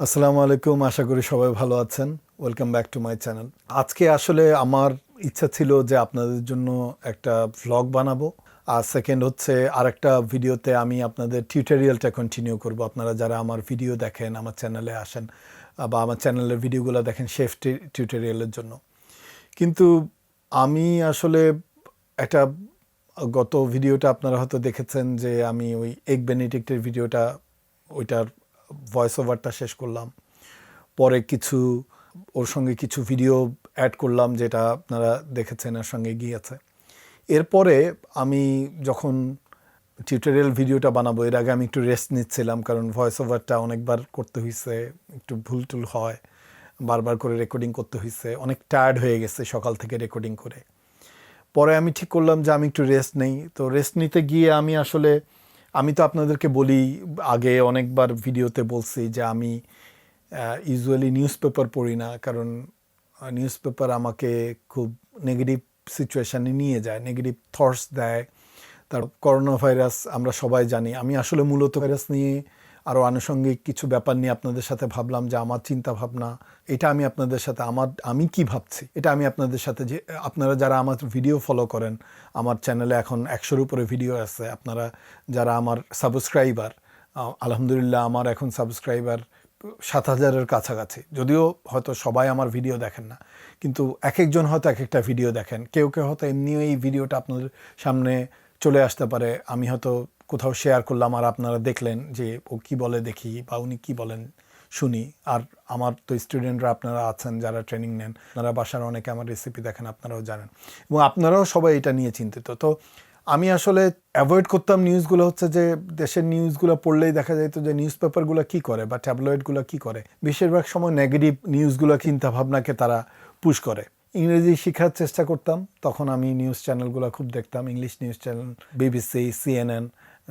আসসালামু আলাইকুম, আশা করি সবাই ভালো আছেন। Welcome back to my channel. আজকে আসলে আমার ইচ্ছা ছিল যে আপনাদের জন্য একটা ভ্লগ বানাবো, আর সেকেন্ড হচ্ছে আরেকটা ভিডিওতে আমি আপনাদের টিউটোরিয়ালটা কন্টিনিউ করব। আপনারা যারা আমার ভিডিও দেখেন, আমার চ্যানেলে আসেন বা আমার চ্যানেলের ভিডিওগুলো দেখেন শেফ টিউটোরিয়ালের জন্য। কিন্তু আমি আসলে একটা গত ভিডিওটা আপনারা হয়তো দেখেছেন যে আমি ওই এগ বেনেডিক্টের ভিডিওটা, ওইটার ভয়েস ওভারটা শেষ করলাম। পরে কিছু ওর সঙ্গে কিছু ভিডিও অ্যাড করলাম, যেটা আপনারা দেখেছেন, এর সঙ্গে গিয়েছে। এরপরে আমি যখন টিউটোরিয়াল ভিডিওটা বানাবো, এর আগে আমি একটু রেস্ট নিচ্ছিলাম, কারণ ভয়েস ওভারটা অনেকবার করতে হয়েছে, একটু ভুল টুল হয়, বারবার করে রেকর্ডিং করতে হয়েছে, অনেক টায়ার্ড হয়ে গেছে সকাল থেকে রেকর্ডিং করে। পরে আমি ঠিক করলাম যে আমি একটু রেস্ট নেই। তো রেস্ট নিতে গিয়ে আমি তো আপনাদেরকে বলি, আগে অনেকবার ভিডিওতে বলছি যে আমি ইউজুয়ালি নিউজ পেপার পড়ি না, কারণ নিউজ পেপার আমাকে খুব নেগেটিভ সিচুয়েশানে নিয়ে যায়, নেগেটিভ থটস দেয়। তার করোনা ভাইরাস আমরা সবাই জানি। আমি আসলে মূলত ভাইরাস নিয়ে আরও আনুষঙ্গিক কিছু ব্যাপার নিয়ে আপনাদের সাথে ভাবলাম যে আমার চিন্তা ভাবনা, এটা আমি আপনাদের সাথে আমি কি ভাবছি এটা আমি আপনাদের সাথে, যে আপনারা যারা আমার ভিডিও ফলো করেন, আমার চ্যানেলে এখন 100-র উপরে ভিডিও আছে, আপনারা যারা আমার সাবস্ক্রাইবার, আলহামদুলিল্লাহ আমার এখন সাবস্ক্রাইবার 7,000-এর কাছাকাছি। যদিও হয়তো সবাই আমার ভিডিও দেখেন না, কিন্তু এক একজন হয়তো এক একটা ভিডিও দেখেন। কেউ কেউ হয়তো এমনিও এই ভিডিওটা আপনাদের সামনে চলে আসতে পারে, আমি হয়তো কোথাও শেয়ার করলাম আর আপনারা দেখলেন যে ও কি বলে দেখি, বা উনি কি বলেন শুনি। আর আমার তো স্টুডেন্টরা আপনারা আছেন যারা ট্রেনিং নেন, আপনারা বাসার অনেকে আমার রেসিপি দেখেন, আপনারাও জানেন, এবং আপনারাও সবাই এটা নিয়ে চিন্তিত। তো আমি আসলে অ্যাভয়েড করতাম নিউজগুলো, হচ্ছে যে দেশের নিউজগুলো পড়লেই দেখা যেত যে নিউজ পেপারগুলো কী করে বা ট্যাবলয়েডগুলো কী করে, বেশিরভাগ সময় নেগেটিভ নিউজগুলো চিন্তাভাবনাকে তারা পুশ করে। ইংরেজি শেখার চেষ্টা করতাম, তখন আমি নিউজ চ্যানেলগুলো খুব দেখতাম, English news channel, BBC, CNN.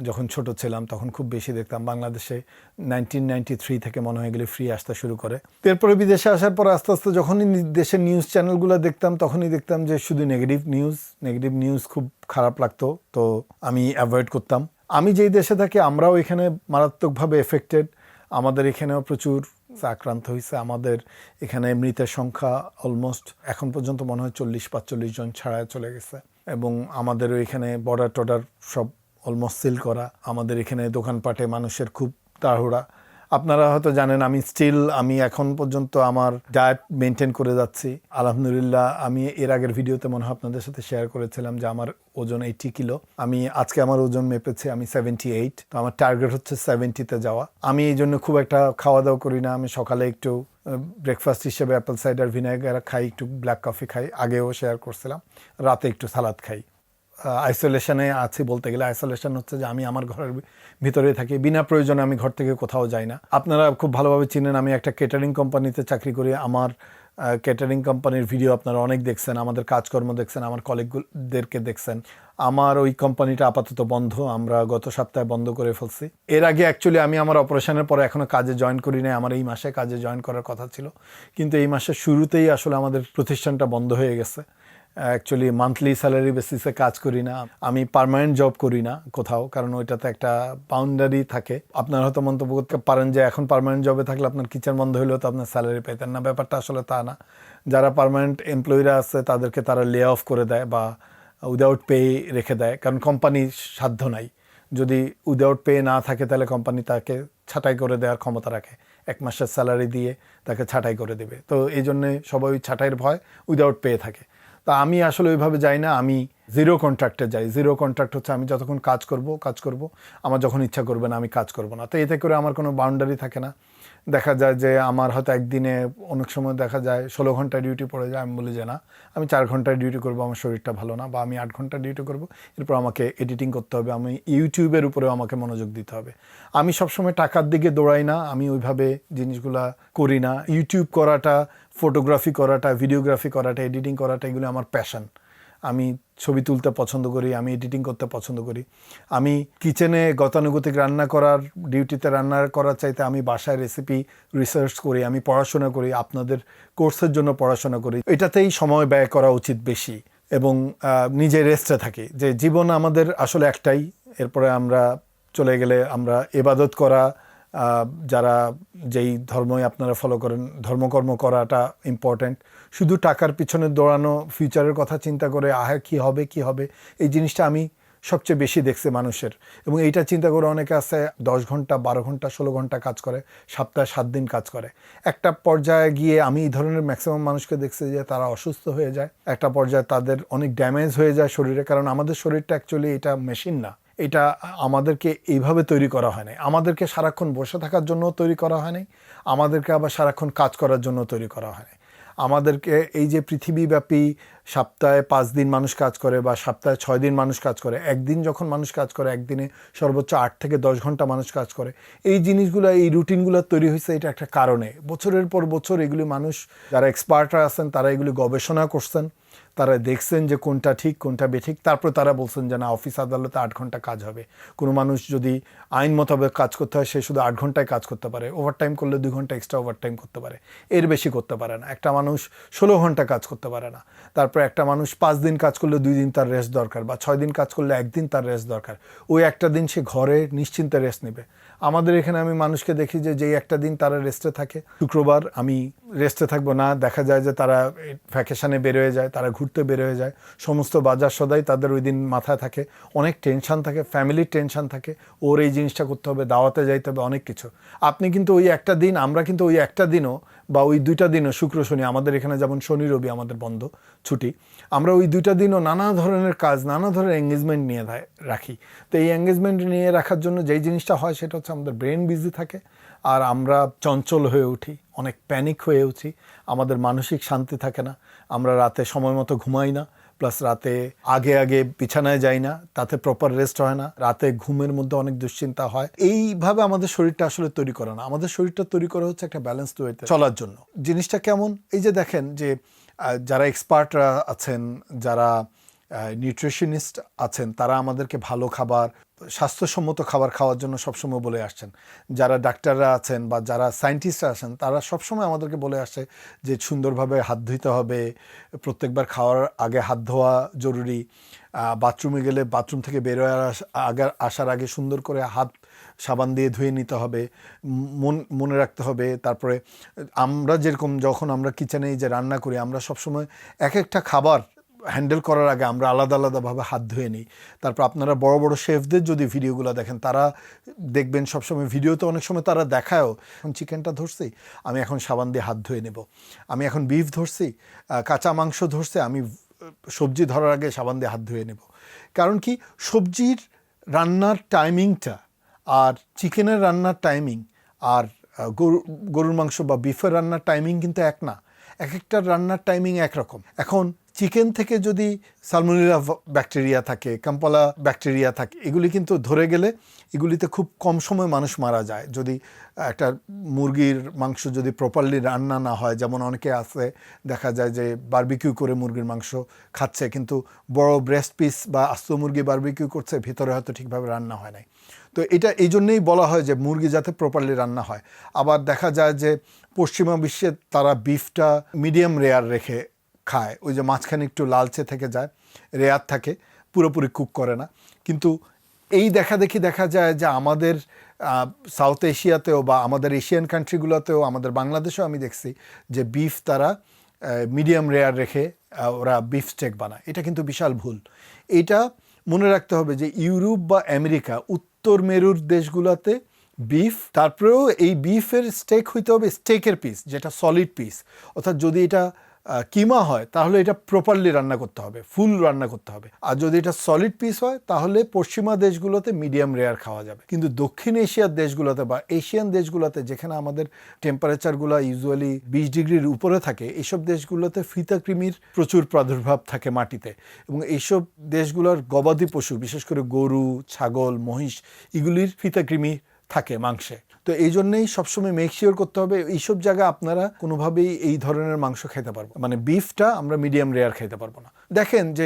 যখন ছোট ছিলাম তখন খুব বেশি দেখতাম। বাংলাদেশে 1993 থেকে মনে হয় এগুলি ফ্রি আসতে শুরু করে। এরপরে বিদেশে আসার পর আস্তে আস্তে যখনই দেশের নিউজ চ্যানেলগুলো দেখতাম, তখনই দেখতাম যে শুধু নেগেটিভ নিউজ খুব খারাপ লাগতো। তো আমি অ্যাভয়েড করতাম। আমি যেই দেশে থাকি আমরাও এখানে মারাত্মকভাবে এফেক্টেড। আমাদের এখানেও প্রচুর আক্রান্ত হয়েছে। আমাদের এখানে মৃতের সংখ্যা অলমোস্ট এখন পর্যন্ত মনে হয় 40-45 জন ছাড়ায় চলে গেছে। এবং আমাদেরও এখানে বর্ডার টর্ডার সব অলমোস্ট সিল করা। আমাদের এখানে দোকানপাটে মানুষের খুব তাড়াহুড়া। আপনারা হয়তো জানেন আমি এখন পর্যন্ত আমার ডায়েট মেনটেন করে যাচ্ছি, আলহামদুলিল্লাহ। আমি এর আগের ভিডিওতে মনে হয় আপনাদের সাথে শেয়ার করেছিলাম যে আমার ওজন 80 কিলো। আজকে আমার ওজন মেপেছে, আমি 78। তো আমার টার্গেট হচ্ছে 70-তে যাওয়া। আমি এই জন্য খুব একটা খাওয়া দাওয়া করি না। আমি সকালে একটু ব্রেকফাস্ট হিসেবে অ্যাপেল সাইডার ভিনেগার খাই, একটু ব্ল্যাক কফি খাই, আগেও শেয়ার করছিলাম। রাতে একটু সালাদ খাই। আইসোলেশনে আছি বলতে গেলে। আইসোলেশন হচ্ছে যে আমি আমার ঘরের ভিতরে থাকি, বিনা প্রয়োজনে আমি ঘর থেকে কোথাও যাই না। আপনারা খুব ভালোভাবে চিনেন, আমি একটা কেটারিং কোম্পানিতে চাকরি করি। আমার কেটারিং কোম্পানির ভিডিও আপনারা অনেক দেখছেন, আমাদের কাজকর্ম দেখছেন, আমার কলিগদেরকে দেখছেন। আমার ওই কোম্পানিটা আপাতত বন্ধ, আমরা গত সপ্তাহে বন্ধ করে ফেলছি। এর আগে অ্যাকচুয়ালি আমি আমার অপারেশনের পরে এখনও কাজে জয়েন করি নাই। আমার এই মাসে কাজে জয়েন করার কথা ছিল, কিন্তু এই মাসের শুরুতেই আসলে আমাদের প্রতিষ্ঠানটা বন্ধ হয়ে গেছে। অ্যাকচুয়ালি মান্থলি স্যালারি বেসিসে কাজ করি না, আমি পার্মানেন্ট জব করি না কোথাও, কারণ ওইটাতে একটা বাউন্ডারি থাকে। আপনারা হয়তো মন্তব্য করতে পারেন যে এখন পার্মানেন্ট জবে থাকলে আপনার কিচেন বন্ধ হলেও তো আপনার স্যালারি পেতেন না। ব্যাপারটা আসলে তা না। যারা পার্মানেন্ট এমপ্লয়িরা আছে তাদেরকে তারা লে অফ করে দেয় বা উইদাউট পে রেখে দেয়, কারণ কোম্পানির সাধ্য নাই। যদি উইদাউট পে না থাকে তাহলে কোম্পানি তাকে ছাঁটাই করে দেওয়ার ক্ষমতা রাখে, 1 মাসের স্যালারি দিয়ে তাকে ছাঁটাই করে দেবে। তো এই জন্যে সবাই ওই ছাঁটাইয়ের ভয় উইদাউট পে থাকে। তা আমি আসলে ওইভাবে যাই না, আমি জিরো কন্ট্রাক্টে যাই। জিরো কন্ট্রাক্ট হচ্ছে আমি যতক্ষণ কাজ করব, আমার যখন ইচ্ছা করবে না আমি কাজ করব না। তো এতে করে আমার কোনো বাউন্ডারি থাকে না। দেখা যায় যে আমার হয়তো একদিনে অনেক সময় দেখা যায় 16 ঘন্টা ডিউটি পড়ে যায়। আমি বলি যে না, আমি 4 ঘন্টায় ডিউটি করব, আমার শরীরটা ভালো না, বা আমি 8 ঘন্টা ডিউটি করব, এরপর আমাকে এডিটিং করতে হবে, আমি ইউটিউবের উপরেও আমাকে মনোযোগ দিতে হবে। আমি সবসময় টাকার দিকে দৌড়াই না, আমি ওইভাবে জিনিসগুলা করি না। ইউটিউব করাটা, ফটোগ্রাফি করাটা, ভিডিওগ্রাফি করাটা, এডিটিং করাটা, এগুলো আমার প্যাশন। আমি ছবি তুলতে পছন্দ করি, আমি এডিটিং করতে পছন্দ করি। আমি কিচেনে গতানুগতিক রান্না করার ডিউটিতে রান্না করার চাইতে আমি বাসায় রেসিপি রিসার্চ করি, আমি পড়াশোনা করি, আপনাদের কোর্সের জন্য পড়াশোনা করি। এটাতেই সময় ব্যয় করা উচিত বেশি, এবং নিজে রেস্টে থাকি। যে জীবন আমাদের আসলে একটাই, এরপরে আমরা চলে গেলে আমরা ইবাদত করা, যারা যেই ধর্মই আপনারা ফলো করেন, ধর্মকর্ম করাটা ইম্পর্ট্যান্ট। শুধু টাকার পিছনে দৌড়ানো, ফিউচারের কথা চিন্তা করে আহা কী হবে কী হবে, এই জিনিসটা আমি সবচেয়ে বেশি দেখছি মানুষের। এবং এইটা চিন্তা করে অনেকে আছে 10 ঘন্টা 12 ঘন্টা 16 ঘন্টা কাজ করে, সপ্তাহে 7 দিন কাজ করে। একটা পর্যায়ে গিয়ে আমি এই ধরনের ম্যাক্সিমাম মানুষকে দেখছি যে তারা অসুস্থ হয়ে যায়, একটা পর্যায়ে তাদের অনেক ড্যামেজ হয়ে যায় শরীরে। কারণ আমাদের শরীরটা অ্যাকচুয়ালি এটা মেশিন না, এটা আমাদেরকে এইভাবে তৈরি করা হয় নাই। আমাদেরকে সারাক্ষণ বসে থাকার জন্য তৈরি করা হয় নাই, আমাদেরকে আবার সারাক্ষণ কাজ করার জন্য তৈরি করা হয় নাই। আমাদেরকে এই যে পৃথিবীব্যাপী সপ্তাহে 5 দিন মানুষ কাজ করে বা সপ্তাহে 6 দিন মানুষ কাজ করে, একদিন যখন মানুষ কাজ করে, একদিনে সর্বোচ্চ 8 থেকে 10 ঘন্টা মানুষ কাজ করে, এই জিনিসগুলো, এই রুটিনগুলো তৈরি হয়েছে এটা একটা কারণে। বছরের পর বছর এগুলি মানুষ, যারা এক্সপার্টরা আছেন, তারা এগুলি গবেষণা করছেন, তারা দেখছেন যে কোনটা ঠিক কোনটা বেঠিক, তারপর তারা বলছেন যে না, অফিস আদালতে 8 ঘন্টা কাজ হবে। কোনো মানুষ যদি আইন মোতাবেক কাজ করতে হয়, সে শুধু 8 ঘন্টায় কাজ করতে পারে, ওভারটাইম করলে 2 ঘন্টা এক্সট্রা ওভারটাইম করতে পারে, এর বেশি করতে পারে না। একটা মানুষ 16 ঘন্টা কাজ করতে পারে না। তারপর একটা মানুষ 5 দিন কাজ করলে 2 দিন তার রেস্ট দরকার, বা 6 দিন কাজ করলে 1 দিন তার রেস্ট দরকার। ওই একটা দিন সে ঘরে নিশ্চিন্তে রেস্ট নেবে। আমাদের এখানে আমি মানুষকে দেখি যে যেই একটা দিন তারা রেস্টে থাকে, শুক্রবার আমি রেস্টে থাকবো না, দেখা যায় যে তারা ভ্যাকেশানে বের হয়ে যায়, তারা ঘুরতে বের হয়ে যায়, সমস্ত বাজার সদাই তাদের ওই দিন মাথায় থাকে, অনেক টেনশান থাকে, ফ্যামিলির টেনশান থাকে, ওর এই জিনিসটা করতে হবে, দাওয়াতে যাইতে হবে, অনেক কিছু। আপনি কিন্তু ওই একটা দিন, আমরা কিন্তু ওই একটা দিনও বা ওই 2টা দিনও, শুক্র শনি, আমাদের এখানে যেমন শনি রবি আমাদের বন্ধ, ছুটি, আমরা ওই 2টা দিনও নানা ধরনের কাজ, নানা ধরনের এঙ্গেজমেন্ট নিয়ে রাখি। তো এই এঙ্গেজমেন্ট নিয়ে রাখার জন্য যেই জিনিসটা হয় সেটা হচ্ছে আমাদের ব্রেন বিজি থাকে, আর আমরা চঞ্চল হয়ে উঠি, অনেক প্যানিক হয়ে উঠি, আমাদের মানসিক শান্তি থাকে না, আমরা রাতে সময় মতো ঘুমাই না, প্লাস রাতে আগে আগে বিছানায় যাই না, তাতে প্রপার রেস্ট হয় না, রাতে ঘুমের মধ্যে অনেক দুশ্চিন্তা হয়। এইভাবে আমাদের শরীরটা আসলে তৈরি করা না, আমাদের শরীরটা তৈরি করা হচ্ছে একটা ব্যালেন্স ওয়েতে চলার জন্য। জিনিসটা কেমন, এই যে দেখেন যে যারা এক্সপার্টরা আছেন, যারা নিউট্রিশনিস্ট আছেন, তারা আমাদেরকে ভালো খাবার, স্বাস্থ্যসম্মত খাবার খাওয়ার জন্য সবসময় বলে আসছেন। যারা ডাক্তাররা আছেন বা যারা সায়েন্টিস্টরা আছেন, তারা সবসময় আমাদেরকে বলে আসছে যে সুন্দরভাবে হাত ধুইতে হবে, প্রত্যেকবার খাওয়ার আগে হাত ধোয়া জরুরি, বাথরুমে গেলে বাথরুম থেকে বেরোয় আসার আগে সুন্দর করে হাত সাবান দিয়ে ধুয়ে নিতে হবে, মনে রাখতে হবে। তারপরে আমরা যেরকম যখন আমরা কিচেনে যে রান্না করি, আমরা সবসময় এক একটা খাবার হ্যান্ডেল করার আগে আমরা আলাদা আলাদাভাবে হাত ধুয়ে নিই। তারপর আপনারা বড় বড় শেফদের যদি ভিডিওগুলো দেখেন, তারা দেখবেন সবসময় ভিডিওতে অনেক সময় তারা দেখায়ও, এখন চিকেনটা ধরছি, আমি এখন সাবান দিয়ে হাত ধুয়ে নেব, আমি এখন বিফ ধরছি, কাঁচা মাংস ধরছে, আমি সবজি ধরার আগে সাবান দিয়ে হাত ধুয়ে নেব। কারণ কি, সবজির রান্নার টাইমিংটা আর চিকেনের রান্নার টাইমিং আর গরুর মাংস বা বিফের রান্নার টাইমিং কিন্তু এক না, এক একটা রান্নার টাইমিং একরকম। এখন চিকেন থেকে যদি সালমোনেলা ব্যাকটেরিয়া থাকে, কাম্পালা ব্যাকটেরিয়া থাকে, এগুলি কিন্তু ধরে গেলে এগুলিতে খুব কম সময় মানুষ মারা যায়। যদি একটা মুরগির মাংস যদি প্রপারলি রান্না না হয়, যেমন অনেকে আছে দেখা যায় যে বারবিকিউ করে মুরগির মাংস খাচ্ছে, কিন্তু বড় ব্রেস্ট পিস বা আস্ত মুরগি বারবিকিউ করছে, ভিতরে হয়তো ঠিকভাবে রান্না হয় নাই। তো এটা এই জন্যেই বলা হয় যে মুরগি যাতে প্রপারলি রান্না হয়। আবার দেখা যায় যে পশ্চিমা বিশ্বে তারা বিফটা মিডিয়াম রেয়ার রেখে খায়, ওই যে মাঝখানে একটু লালচে থেকে যায়, রেয়ার থাকে, পুরোপুরি কুক করে না। কিন্তু এই দেখা যায় যে আমাদের সাউথ এশিয়াতেও বা আমাদের এশিয়ান কান্ট্রিগুলোতেও, আমাদের বাংলাদেশেও আমি দেখছি যে বিফ তারা মিডিয়াম রেয়ার রেখে ওরা বিফ স্টেক বানায়। এটা কিন্তু বিশাল ভুল। এটা মনে রাখতে হবে যে ইউরোপ বা আমেরিকা, উত্তর মেরুর দেশগুলোতে বিফ, তারপরেও এই বিফের স্টেক হইতে হবে স্টেকের পিস, যেটা সলিড পিস। অর্থাৎ যদি এটা কিমা হয় তাহলে এটা প্রপারলি রান্না করতে হবে, ফুল রান্না করতে হবে। আর যদি এটা সলিড পিস হয় তাহলে পশ্চিমা দেশগুলোতে মিডিয়াম রেয়ার খাওয়া যাবে। কিন্তু দক্ষিণ এশিয়ার দেশগুলোতে বা এশিয়ান দেশগুলোতে, যেখানে আমাদের টেম্পারেচারগুলো ইউজুয়ালি 20 ডিগ্রির উপরে থাকে, এইসব দেশগুলোতে ফিতা কৃমির প্রচুর প্রাদুর্ভাব থাকে মাটিতে। এবং এইসব দেশগুলোর গবাদি পশু, বিশেষ করে গরু, ছাগল, মহিষ, এগুলির ফিতা কৃমি থাকে মাংসে। তো এই জন্যেই সবসময় মেক শিওর করতে হবে এইসব জায়গায় আপনারা কোনোভাবেই এই ধরনের মাংস খেতে পারবো, মানে বিফটা আমরা মিডিয়াম রেয়ার খেতে পারবো না। দেখেন যে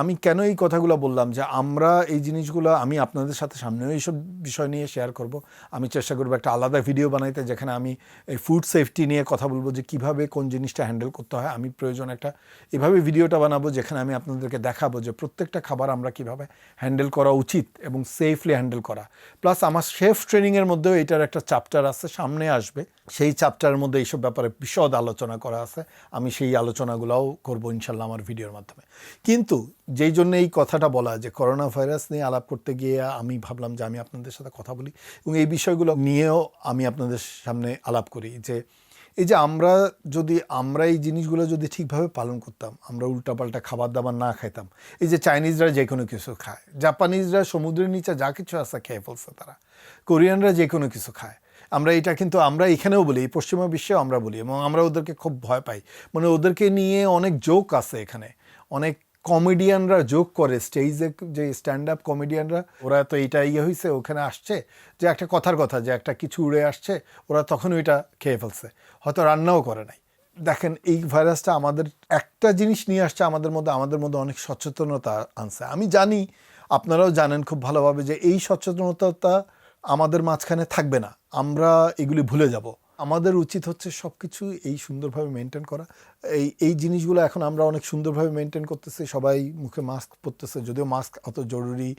আমি কেন এই কথাগুলো বললাম যে আমরা এই জিনিসগুলো আমি আপনাদের সাথে সামনেও এইসব বিষয় নিয়ে শেয়ার করব। আমি চেষ্টা করবো একটা আলাদা ভিডিও বানাইতে যেখানে আমি এই ফুড সেফটি নিয়ে কথা বলবো যে কিভাবে কোন জিনিসটা হ্যান্ডেল করতে হয়। আমি প্রয়োজন একটা এভাবে ভিডিওটা বানাবো যেখানে আমি আপনাদেরকে দেখাবো যে প্রত্যেকটা খাবার আমরা কিভাবে হ্যান্ডেল করা উচিত এবং সেফলি হ্যান্ডেল করা। প্লাস আমার শেফ ট্রেনিংয়ের মধ্যেও এটার একটা চ্যাপ্টার আছে, সামনে আসবে। সেই চ্যাপ্টারের মধ্যে এইসব ব্যাপারে বিশদ আলোচনা করা আছে। আমি সেই আলোচনাগুলোও করবো ইনশাল্লাহ আমার ভিডিওর মাধ্যমে। কিন্তু যেই জন্য এই কথাটা বলা যে করোনা ভাইরাস নিয়ে আলাপ করতে গিয়ে আমি ভাবলাম যে আমি আপনাদের সাথে কথা বলি এবং এই বিষয়গুলো নিয়েও আমি আপনাদের সামনে আলাপ করি যে এই যে আমরা এই জিনিসগুলো যদি ঠিকভাবে পালন করতাম, আমরা উল্টাপাল্টা খাবার দাবার না খাইতাম। এই যে চাইনিজরা যে কোনো কিছু খায়, জাপানিজরা সমুদ্রের নিচে যা কিছু আছে খেয়ে ফেলছে তারা, কোরিয়ানরা যে কোনো কিছু খায়। আমরা এখানেও বলি, পশ্চিমা বিশ্বেও আমরা বলি এবং আমরা ওদেরকে খুব ভয় পাই। মানে ওদেরকে নিয়ে অনেক জোক আছে এখানে, অনেক কমেডিয়ানরা জোক করে স্টেজে, যে স্ট্যান্ড আপ কমেডিয়ানরা, ওরা তো এইটা হয়েছে ওখানে আসছে যে একটা কথার কথা যে একটা কিছু উড়ে আসছে, ওরা তখন ওইটা খেয়ে ফেলছে, হয়তো রান্নাও করে নাই। দেখেন এই ভাইরাসটা আমাদের একটা জিনিস নিয়ে আসছে আমাদের মধ্যে অনেক সচেতনতা আনছে। আমি জানি আপনারাও জানেন খুব ভালোভাবে যে এই সচেতনতা আমাদের মাঝখানে থাকবে না, আমরা এগুলি ভুলে যাব। আমাদের উচিত হচ্ছে সব কিছু এই সুন্দরভাবে মেনটেন করা। এই জিনিসগুলো এখন আমরা অনেক সুন্দরভাবে মেনটেন করতেছি, সবাই মুখে মাস্ক পরতেছে, যদিও মাস্ক অত জরুরি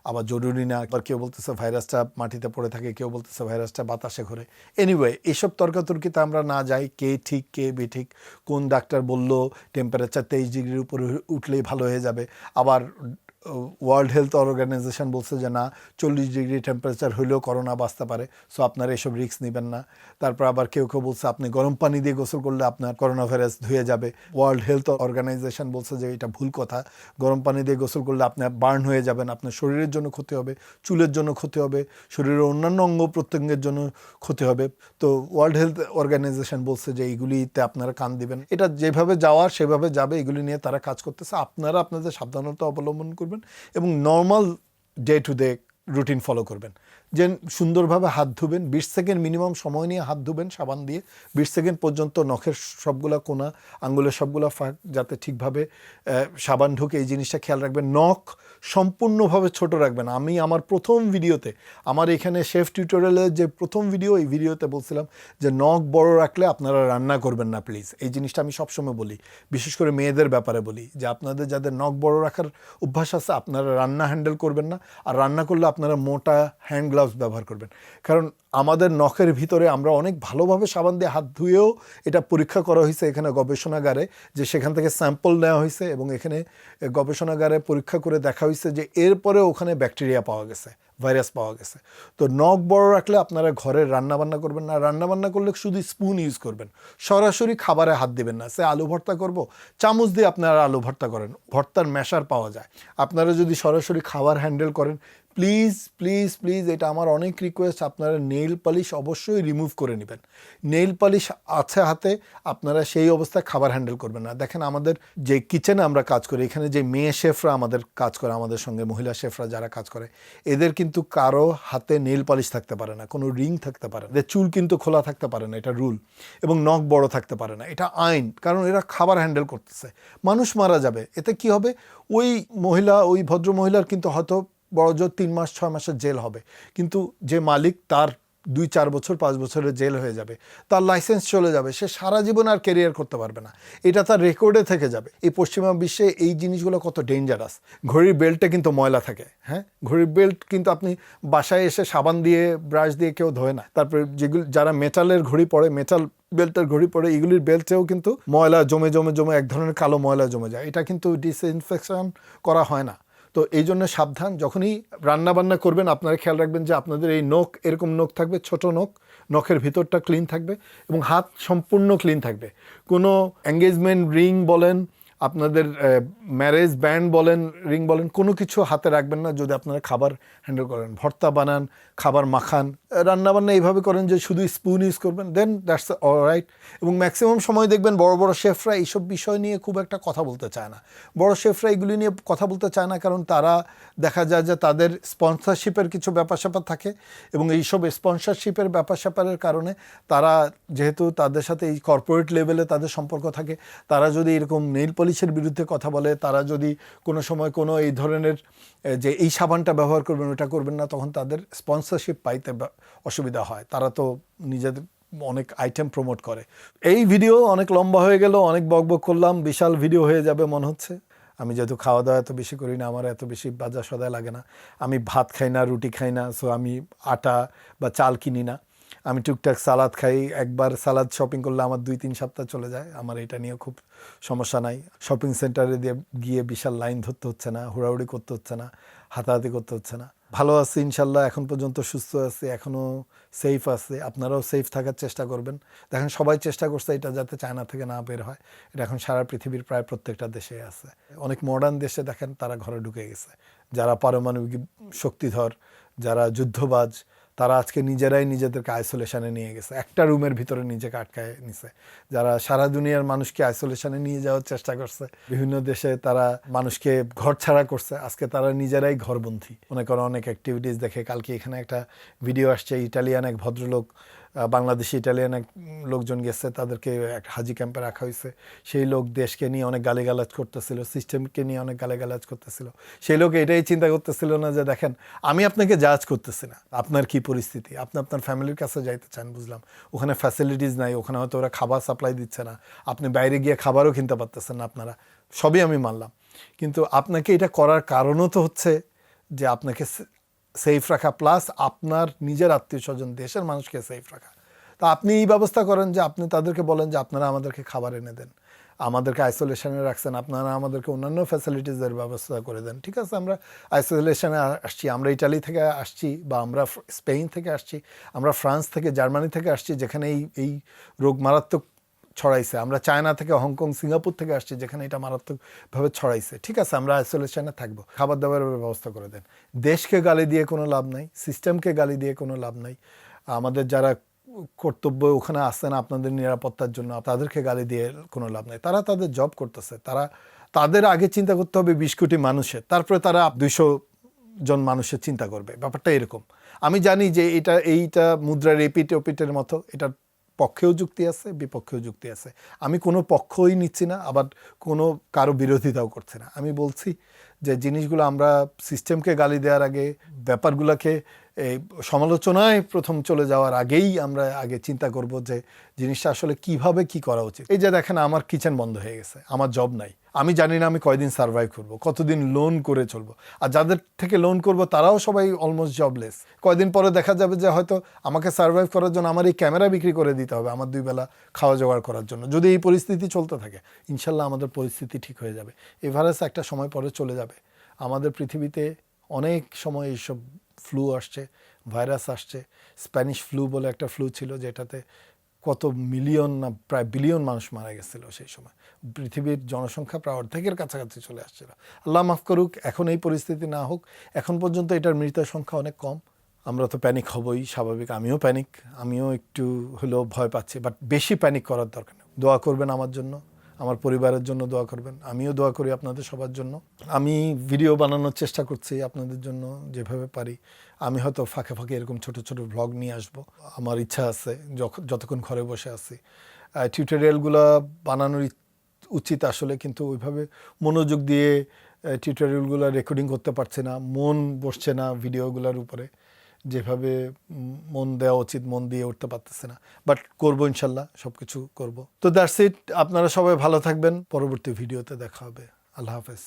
আবার জরুরি না। আবার কেউ বলতেছে ভাইরাসটা মাটিতে পড়ে থাকে, কেউ বলতেছে ভাইরাসটা বাতাসে ঘোরে। এনিওয়ে, এইসব তর্কাতর্কিতে আমরা না যাই, কে ঠিক কে বেঠিক, কোন ডাক্তার বলল টেম্পারেচার 23 ডিগ্রির উপরে উঠলেই ভালো হয়ে যাবে, আবার ওয়ার্ল্ড হেলথ অর্গানাইজেশন বলছে যে না 40 ডিগ্রি টেম্পারেচার হলেও করোনা বাঁচতে পারে, সো আপনারা এসব রিস্ক নেবেন না। তারপর আবার কেউ বলছে আপনি গরম পানি দিয়ে গোসল করলে আপনার করোনা ভাইরাস ধুয়ে যাবে। ওয়ার্ল্ড হেলথ অর্গানাইজেশন বলছে যে এটা ভুল কথা, গরম পানি দিয়ে গোসল করলে আপনার বার্ন হয়ে যাবেন, আপনার শরীরের জন্য ক্ষতি হবে, চুলের জন্য ক্ষতি হবে, শরীরের অন্যান্য অঙ্গ প্রত্যঙ্গের জন্য ক্ষতি হবে। তো ওয়ার্ল্ড হেলথ অর্গানাইজেশন বলছে যে এইগুলিতে আপনারা কান দিবেন, এটা যেভাবে যাওয়ার সেভাবে যাবে, এগুলি নিয়ে তারা কাজ করতেছে। আপনারা আপনাদের সাবধানতা অবলম্বন করবেন এবং normal day to day routine follow করবেন। যে সুন্দরভাবে হাত ধুবেন, 20 সেকেন্ড মিনিমাম সময় নিয়ে হাত ধুবেন সাবান দিয়ে, 20 সেকেন্ড পর্যন্ত নখের সবগুলা কোনা, আঙ্গুলের সবগুলা ফাঁক যাতে ঠিকভাবে সাবান ঢুকে, এই জিনিসটা খেয়াল রাখবেন। নখ সম্পূর্ণভাবে ছোট রাখবেন। আমি আমার প্রথম ভিডিওতে, আমার এখানে শেফ টিউটোরিয়ালের যে প্রথম ভিডিও, এই ভিডিওতে বলছিলাম যে নখ বড় রাখলে আপনারা রান্না করবেন না প্লিজ। এই জিনিসটা আমি সবসময় বলি, বিশেষ করে মেয়েদের ব্যাপারে বলি যে আপনাদের যাদের নখ বড় রাখার অভ্যাস আছে আপনারা রান্না হ্যান্ডেল করবেন না, আর রান্না করলে আপনারা মোটা হ্যান্ড গ্লাভস ব্যবহার করবেন। কারণ আমাদের নখের ভিতরে আমরা অনেক ভালোভাবে সাবান দিয়ে হাত ধুয়েও এটা পরীক্ষা করা হয়েছে এখানে গবেষণাগারে, যে সেখান থেকে স্যাম্পল নেওয়া হয়েছে এবং এখানে গবেষণাগারে পরীক্ষা করে দেখা হয়েছে যে এরপরে ওখানে ব্যাকটেরিয়া পাওয়া গেছে, ভাইরাস পাওয়া গেছে। তো নখ বড় রাখলে আপনারা ঘরে রান্নাবান্না করবেন না, রান্নাবান্না করলে শুধু স্পুন ইউজ করবেন, সরাসরি খাবারে হাত দিবেন না। সে আলু ভর্তা করব, চামচ দিয়ে আপনারা আলু ভর্তা করেন, ভর্তার ম্যাশার পাওয়া যায়। আপনারা যদি সরাসরি খাবার হ্যান্ডেল করেন, প্লিজ প্লিজ প্লিজ, এটা আমার অনেক রিকোয়েস্ট, আপনারা নেইল পালিশ অবশ্যই রিমুভ করে নেবেন। নেইল পালিশ আছে হাতে, আপনারা সেই অবস্থায় খাবার হ্যান্ডেল করবেন না। দেখেন আমাদের যে কিচেনে আমরা কাজ করি, এখানে যে মেয়ে শেফরা আমাদের কাজ করে, আমাদের সঙ্গে মহিলা শেফরা যারা কাজ করে, এদের কিন্তু কারো হাতে নেইল পালিশ থাকতে পারে না, কোনো রিং থাকতে পারে না, এদের চুল কিন্তু খোলা থাকতে পারে না, এটা রুল। এবং নখ বড় থাকতে পারে না, এটা আইন। কারণ এরা খাবার হ্যান্ডেল করতেছে, মানুষ মারা যাবে। এতে কি হবে, ওই ভদ্র মহিলার কিন্তু হয়তো বড় জোর 3 মাস 6 মাসের জেল হবে, কিন্তু যে মালিক তার 2-4 বছর 5 বছরের জেল হয়ে যাবে, তার লাইসেন্স চলে যাবে, সে সারা জীবন আর ক্যারিয়ার করতে পারবে না, এটা তার রেকর্ডে থেকে যাবে। এই পশ্চিমা বিশ্বে এই জিনিসগুলো কত ডেঞ্জারাস। ঘড়ির বেল্টে কিন্তু ময়লা থাকে, হ্যাঁ, ঘড়ির বেল্ট কিন্তু আপনি বাসায় এসে সাবান দিয়ে ব্রাশ দিয়ে কেউ ধোয় না। তারপরে যারা মেটালের ঘড়ি পরে, মেটাল বেল্টের ঘড়ি পরে, এগুলির বেল্টেও কিন্তু ময়লা জমে জমে জমে এক ধরনের কালো ময়লা জমে যায়, এটা কিন্তু ডিসইনফেকশন করা হয় না। তো এই জন্য সাবধান, যখনই রান্না বান্না করবেন আপনারা খেয়াল রাখবেন যে আপনাদের এই নখ, এরকম নখ থাকবে, ছোট নখ, নখের ভিতরটা ক্লিন থাকবে এবং হাত সম্পূর্ণ ক্লিন থাকবে। কোনো এঙ্গেজমেন্ট রিং বলেন, আপনাদের ম্যারেজ ব্যান্ড বলেন, রিং বলেন, কোনো কিছু হাতে রাখবেন না যদি আপনারা খাবার হ্যান্ডেল করেন। ভর্তা বানান, খাবার মাখান, রান্নাবান্না এইভাবে করেন যে শুধু স্পুন ইউজ করবেন, দেন দ্যাটস অলরাইট। এবং ম্যাক্সিমাম সময় দেখবেন বড় বড় শেফরা এইসব বিষয় নিয়ে খুব একটা কথা বলতে চায় না। বড় শেফরা এগুলি নিয়ে কথা বলতে চায় না, কারণ তারা দেখা যায় যে তাদের স্পন্সরশিপের কিছু ব্যাপার স্যাপার থাকে, এবং এইসব স্পন্সরশিপের ব্যাপার স্যাপারের কারণে তারা, যেহেতু তাদের সাথে এই কর্পোরেট লেভেলে তাদের সম্পর্ক থাকে, তারা যদি এরকম নেইল পলিশের বিরুদ্ধে কথা বলে, তারা যদি কোনো সময় কোনো এই ধরনের যে এই সাবানটা ব্যবহার করবেন ওটা করবেন না, তখন তাদের স্পন্সরশিপ পাইতে অসুবিধা হয়। তারা তো নিজেদের অনেক আইটেম প্রমোট করে। এই ভিডিও অনেক লম্বা হয়ে গেল, অনেক বকবক করলাম, বিশাল ভিডিও হয়ে যাবে মনে হচ্ছে। আমি যেহেতু খাওয়া দাওয়া এত বেশি করি না, আমার এত বেশি বাজার সদায় লাগে না, আমি ভাত খাই না, রুটি খাই না, সো আমি আটা বা চাল কিনি না। আমি টুকটাক সালাদ খাই, একবার সালাদ শপিং করলে আমার 2-3 সপ্তাহ চলে যায়। আমার এটা নিয়ে খুব সমস্যা নাই। শপিং সেন্টারে দিয়ে গিয়ে বিশাল লাইন ধরতে হচ্ছে না, হুড়াহুড়ি করতে হচ্ছে না, হাতাহাতি করতে হচ্ছে না। ভালো আছি ইনশাল্লাহ, এখন পর্যন্ত সুস্থ আছি, এখনও সেফ আছে। আপনারাও সেফ থাকার চেষ্টা করবেন। দেখেন সবাই চেষ্টা করছে এটা যাতে চায়না থেকে না বের হয়। এটা এখন সারা পৃথিবীর প্রায় প্রত্যেকটা দেশে আছে। অনেক মডার্ন দেশে দেখেন তারা ঘরে ঢুকে গেছে। যারা পারমাণবিক শক্তিধর, যারা যুদ্ধবাজ, তারা আজকে নিজেরাই নিজেদেরকে আইসোলেশনে নিয়ে গেছে, একটা রুমের ভিতরে নিজেকে আটকায় নিছে। যারা সারা দুনিয়ার মানুষকে আইসোলেশনে নিয়ে যাওয়ার চেষ্টা করছে, বিভিন্ন দেশে তারা মানুষকে ঘর ছাড়া করছে, আজকে তারা নিজেরাই ঘরবন্দী। মনে করো অনেক অ্যাক্টিভিটিস দেখে। কালকে এখানে একটা ভিডিও আসছে, ইটালিয়ান এক ভদ্রলোক, বাংলাদেশি ইটালিয়ান এক লোকজন গেছে, তাদেরকে এক হাজি ক্যাম্পে রাখা হয়েছে। সেই লোক দেশকে নিয়ে অনেক গালিগালাজ করতেছিল, সিস্টেমকে নিয়ে অনেক গালিগালাজ করতেছিল। সেই লোক এটাই চিন্তা করতেছিল না যে দেখেন আমি আপনাকে জাজ করতেছি না, আপনার কি পরিস্থিতি, আপনি আপনার ফ্যামিলির কাছে যাইতে চান, বুঝলাম, ওখানে ফ্যাসিলিটিস নাই, ওখানে হয়তো ওরা খাবার সাপ্লাই দিচ্ছে না, আপনি বাইরে গিয়ে খাবারও কিনতে পারতেছেন না, আপনারা সবই আমি মানলাম। কিন্তু আপনাকে এটা করার কারণও তো হচ্ছে যে আপনাকে সেফ রাখা, প্লাস আপনার নিজের আত্মীয় স্বজন দেশের মানুষকে সেফ রাখা। তা আপনি এই ব্যবস্থা করেন যে আপনি তাদেরকে বলেন যে আপনারা আমাদেরকে খাবার এনে দেন, আমাদেরকে আইসোলেশনে রাখছেন, আপনারা আমাদেরকে অন্যান্য ফ্যাসিলিটিসের ব্যবস্থা করে দেন। ঠিক আছে, আমরা আইসোলেশনে আসছি, আমরা ইটালি থেকে আসছি, বা আমরা স্পেন থেকে আসছি, আমরা ফ্রান্স থেকে, জার্মানি থেকে আসছি, যেখানে এই রোগ মারাত্মক ছড়াইছে। আমরা চায়না থেকে, হংকং, সিঙ্গাপুর থেকে আসছি, যেখানে এটা মারাত্মকভাবে ছড়াইছে। ঠিক আছে, আমরা আইসোলেশনে থাকবো, খাবার দাবারের ব্যবস্থা করে দেন। দেশকে গালি দিয়ে কোনো লাভ নাই, সিস্টেমকে গালি দিয়ে কোনো লাভ নাই। আমাদের যারা কর্তব্য ওখানে আসছেন আপনাদের নিরাপত্তার জন্য, তাদেরকে গালি দিয়ে কোনো লাভ নাই। তারা তাদের জব করতেছে, তাদের আগে চিন্তা করতে হবে 20 কোটি মানুষের, তারপরে তারা 200 জন মানুষের চিন্তা করবে। ব্যাপারটা এরকম। আমি জানি যে এইটা মুদ্রার এপিট ওপিটের মতো, এটার পক্ষেও যুক্তি আছে, বিপক্ষেও যুক্তি আছে। আমি কোনো পক্ষই নিচ্ছি না, আবার কোনো কারো বিরোধিতাও করছি না। আমি বলছি যে জিনিসগুলো আমরা সিস্টেমকে গালি দেওয়ার আগে, ব্যাপারগুলোকে এই সমালোচনায় প্রথম চলে যাওয়ার আগেই আমরা আগে চিন্তা করব যে জিনিসটা আসলে কিভাবে কি করা উচিত। এই যে দেখেন আমার কিচেন বন্ধ হয়ে গেছে, আমার জব নাই, আমি জানি না আমি কয়দিন সার্ভাইভ করব, কতদিন লোন করে চলবো। আর যাদের থেকে লোন করব তারাও সবাই অলমোস্ট জবলেস। কয়দিন পরে দেখা যাবে যে হয়তো আমাকে সার্ভাইভ করার জন্য আমার এই ক্যামেরা বিক্রি করে দিতে হবে আমার 2 বেলা খাওয়া জোগাড় করার জন্য। যদি এই পরিস্থিতি চলতে থাকে, ইনশাল্লাহ আমাদের পরিস্থিতি ঠিক হয়ে যাবে। এই ভাইরাস একটা সময় পরে চলে যাবে। আমাদের পৃথিবীতে অনেক সময় এইসব ফ্লু আসছে, ভাইরাস আসছে। স্প্যানিশ ফ্লু বলে একটা ফ্লু ছিল, যেটাতে কত মিলিয়ন না প্রায় বিলিয়ন মানুষ মারা গেছিলো সেই সময়। পৃথিবীর জনসংখ্যা প্রায় অর্ধেকের কাছাকাছি চলে আসছিল। আল্লাহ মাফ করুক, এখন এই পরিস্থিতি না হোক। এখন পর্যন্ত এটার মৃতের সংখ্যা অনেক কম। আমরা তো প্যানিক হবই, স্বাভাবিক। আমিও প্যানিক, আমিও একটু হলেও ভয় পাচ্ছি, বাট বেশি প্যানিক করার দরকার নেই। দোয়া করবেন আমার জন্য, আমার পরিবারের জন্য দোয়া করবেন। আমিও দোয়া করি আপনাদের সবার জন্য। আমি ভিডিও বানানোর চেষ্টা করছি আপনাদের জন্য যেভাবে পারি। আমি হয়তো ফাঁকে ফাঁকে এরকম ছোট ছোট ভ্লগ নিয়ে আসব, আমার ইচ্ছা আছে যতক্ষণ ঘরে বসে আছি। টিউটোরিয়ালগুলো বানানোর উচিত আসলে, কিন্তু ওইভাবে মনোযোগ দিয়ে টিউটোরিয়ালগুলো রেকর্ডিং করতে পারছি না, মন বসছে না ভিডিওগুলোর উপরে, যেভাবে মন দেওয়া উচিত মন দিয়ে উঠতে পারতেছে না। বাট করবো ইনশাল্লাহ, সব কিছু করবো। তো দ্যাটস ইট। আপনারা সবাই ভালো থাকবেন, পরবর্তী ভিডিওতে দেখা হবে। আল্লাহ হাফেজ।